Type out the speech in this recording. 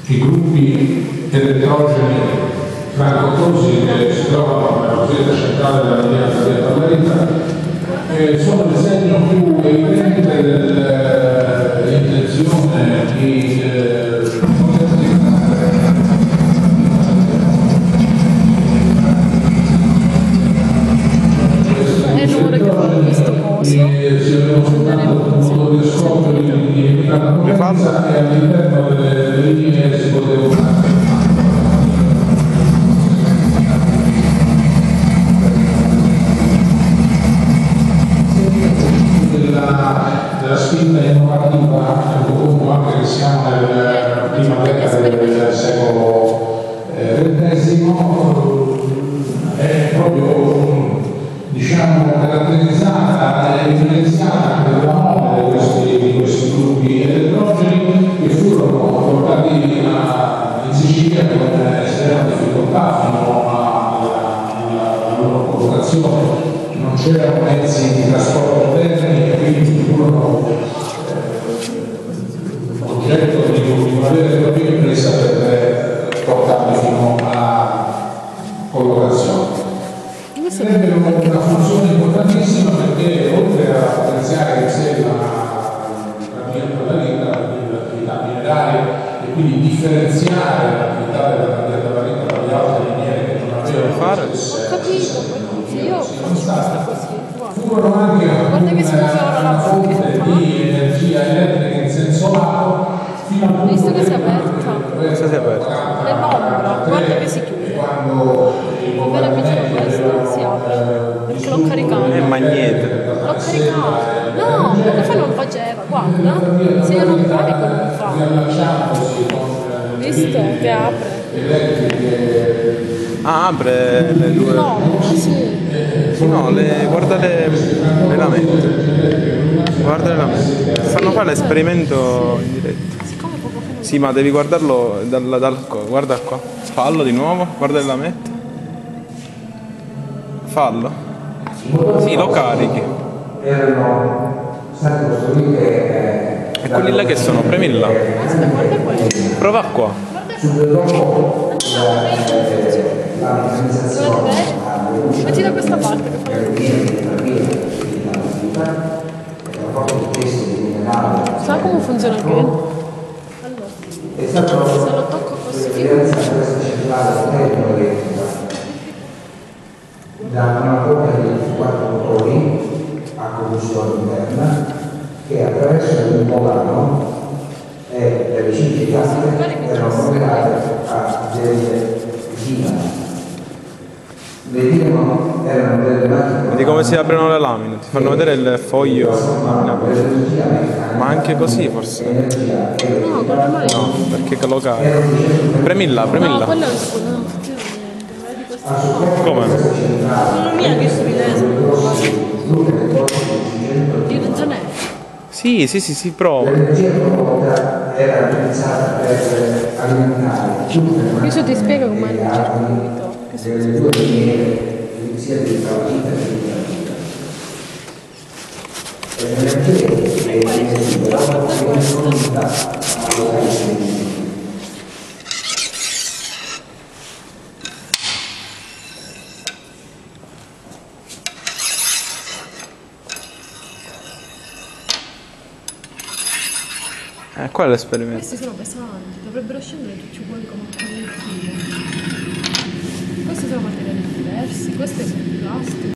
I gruppi elettrogeni francotosi che si trovano nella cosiddetta centrale della linea della Marina sono l'esempio più evidente dell'intenzione di è il rumore che fa questo coso e all'interno delle linee si poteva della spinta innovativa, comunque anche che siamo nella prima decada del secolo XX, è proprio diciamo caratterizzata e evidenziata anche dalla moda di questi gruppi elettrogeni che furono portati in Sicilia con estrema difficoltà fino alla loro collocazione. Non c'erano mezzi di trasporto moderni e quindi furono oggetto di una vera e propria impresa per portarli fino alla collocazione. Avrebbero una funzione importantissima perché oltre a potenziare in sé l'ambiente della vita, l'attività mineraria e quindi differenziare l'attività della vita dalle altre miniere che non avevano fare. Io faccio questa così. Furono anche una fonte di energia elettrica in senso lato fino al punto visto che si è aperta. Questa si è aperta. Nell'ombra, guarda che si chiude. Appena vicino a questo si apre. Perché l'ho caricato. È magnete. L'ho caricato. No, poco fa non faceva, guarda. Se io non carico non fa. Visto che apre. Ah, apre le due. No, sì. No, guarda le lamette. Guarda le lamette. Fanno fare l'esperimento in diretta. Siccome poco fa non Sì, ma devi guardarlo guarda qua. Fallo di nuovo, guarda le lamette. Fallo. Sì, lo carichi. Erano state costruite E quelli là che sono? Premi là. guarda quello. Prova qua. subito dopo la meccanizzazione. Metti da questa parte che fa. Sa come funziona qui? Allora. Se lo tocco così l'evidenza di questa centrale termoelettrica da una coppia di 24 motori a combustione interna che attraverso il volano e le vicine di gas erano collegate a delle vicine. Le dinamo erano delle macchine. Vedi come si aprono le lamine, ti fanno vedere il foglio. Ma anche così forse. no, con le mani. No, perché lo cade. Premi là, premi No, là. quello è il scudo, non succede niente. Vedi questo? Come? Mamma mia, che stupidezza. Diventa nero. Sì, prova. L'energia prodotta era utilizzata per alimentare tutte le Adesso ti spiego com'è il circuito. delle due miniere, sia di Cavallita che di Cavallita. E l'energia che si trova in comunità allo paese. Qual è l'esperimento? Questi sono pesanti, dovrebbero scendere tutti uguali come un collettivo. Questi sono materiali diversi, questo è plastica.